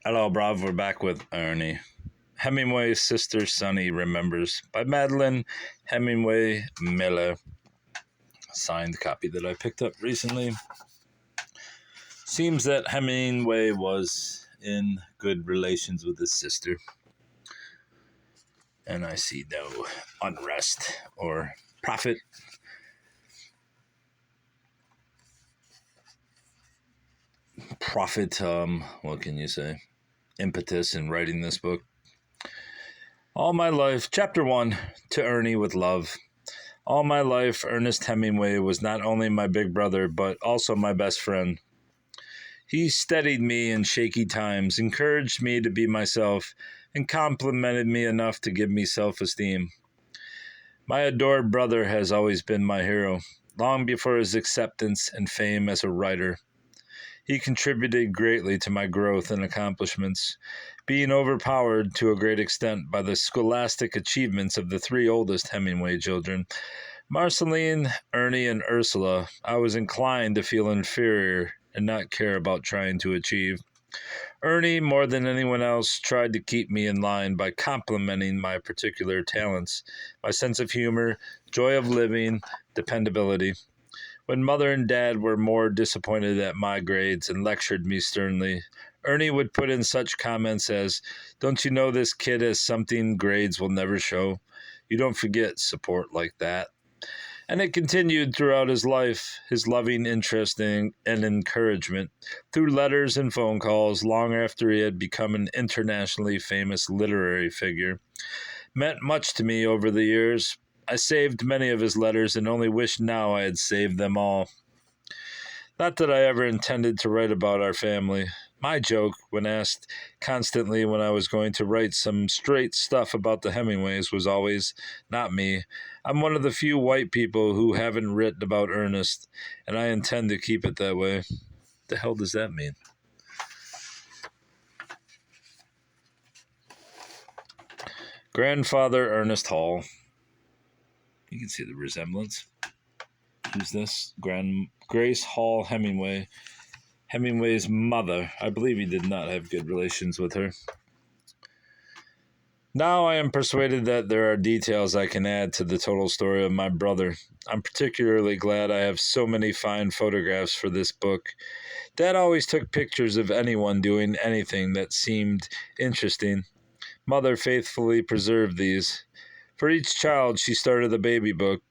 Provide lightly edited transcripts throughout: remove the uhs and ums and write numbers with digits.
Hello, Brav. We're back with Ernie. Hemingway's Sister Sonny Remembers by Madelaine Hemingway Miller. Signed copy that I picked up recently. Seems that Hemingway was in good relations with his sister. And I see no unrest or profit. What can you say? Impetus in writing this book. All my life, Chapter 1, To Ernie with Love. All my life, Ernest Hemingway was not only my big brother, but also my best friend. He steadied me in shaky times, encouraged me to be myself, and complimented me enough to give me self-esteem. My adored brother has always been my hero, long before his acceptance and fame as a writer. He contributed greatly to my growth and accomplishments, being overpowered to a great extent by the scholastic achievements of the three oldest Hemingway children. Marceline, Ernie, and Ursula, I was inclined to feel inferior and not care about trying to achieve. Ernie, more than anyone else, tried to keep me in line by complimenting my particular talents, my sense of humor, joy of living, dependability. When Mother and Dad were more disappointed at my grades and lectured me sternly, Ernie would put in such comments as, "Don't you know this kid has something grades will never show? You don't forget support like that." And it continued throughout his life, his loving interest and encouragement, through letters and phone calls long after he had become an internationally famous literary figure, meant much to me over the years. I saved many of his letters and only wish now I had saved them all. Not that I ever intended to write about our family. My joke, when asked constantly when I was going to write some straight stuff about the Hemingways, was always, "Not me. I'm one of the few white people who haven't written about Ernest, and I intend to keep it that way." The hell does that mean? Grandfather Ernest Hall. You can see the resemblance. Who's this? Grace Hall Hemingway. Hemingway's mother. I believe he did not have good relations with her. Now I am persuaded that there are details I can add to the total story of my brother. I'm particularly glad I have so many fine photographs for this book. Dad always took pictures of anyone doing anything that seemed interesting. Mother faithfully preserved these. For each child, she started a baby book,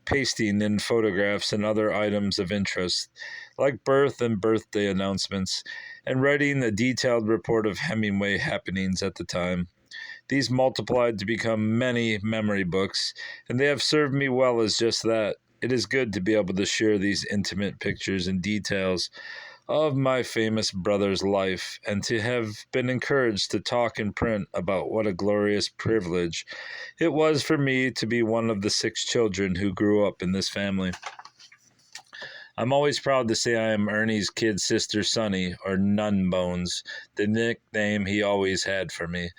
pasting in photographs and other items of interest, like birth and birthday announcements, and writing a detailed report of Hemingway happenings at the time. These multiplied to become many memory books, and they have served me well as just that. It is good to be able to share these intimate pictures and details of my famous brother's life, and to have been encouraged to talk in print about what a glorious privilege it was for me to be one of the 6 children who grew up in this family. I'm always proud to say I am Ernie's kid sister Sonny, or Nun Bones, the nickname he always had for me.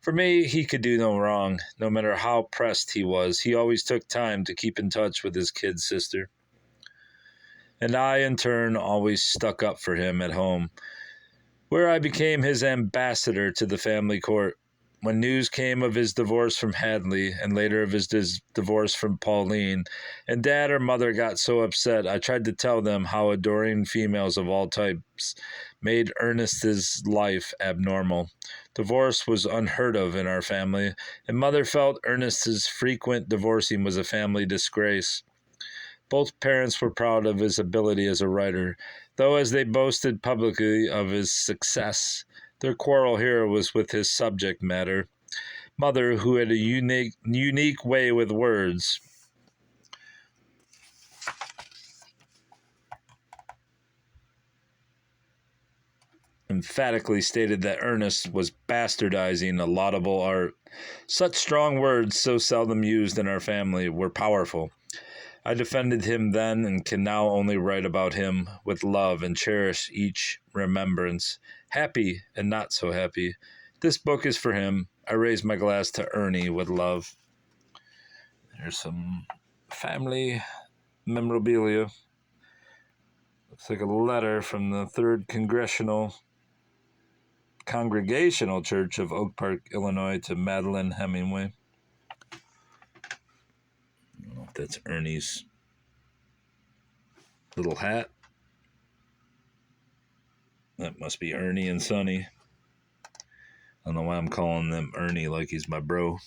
For me, he could do no wrong. No matter how pressed he was, he always took time to keep in touch with his kid sister. And I, in turn, always stuck up for him at home, where I became his ambassador to the family court. When news came of his divorce from Hadley, and later of his divorce from Pauline, and Dad or Mother got so upset, I tried to tell them how adoring females of all types made Ernest's life abnormal. Divorce was unheard of in our family, and Mother felt Ernest's frequent divorcing was a family disgrace. Both parents were proud of his ability as a writer, though as they boasted publicly of his success, their quarrel here was with his subject matter. Mother, who had a unique way with words, emphatically stated that Ernest was bastardizing a laudable art. Such strong words, so seldom used in our family, were powerful. I defended him then and can now only write about him with love and cherish each remembrance, happy and not so happy. This book is for him. I raise my glass to Ernie with love. There's some family memorabilia. Looks like a letter from the 3rd Congressional Congregational Church of Oak Park, Illinois, to Madelaine Hemingway. I don't know if that's Ernie's little hat. That must be Ernie and Sonny. I don't know why I'm calling them Ernie like he's my bro.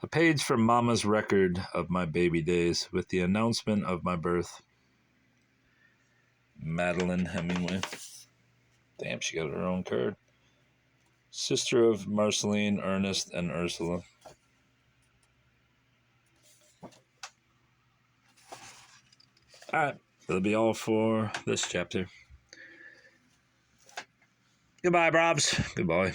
A page from Mama's record of my baby days with the announcement of my birth. Madelaine Hemingway. Damn, she got her own card. Sister of Marceline, Ernest, and Ursula. Alright, that'll be all for this chapter. Goodbye, Brobs. Goodbye.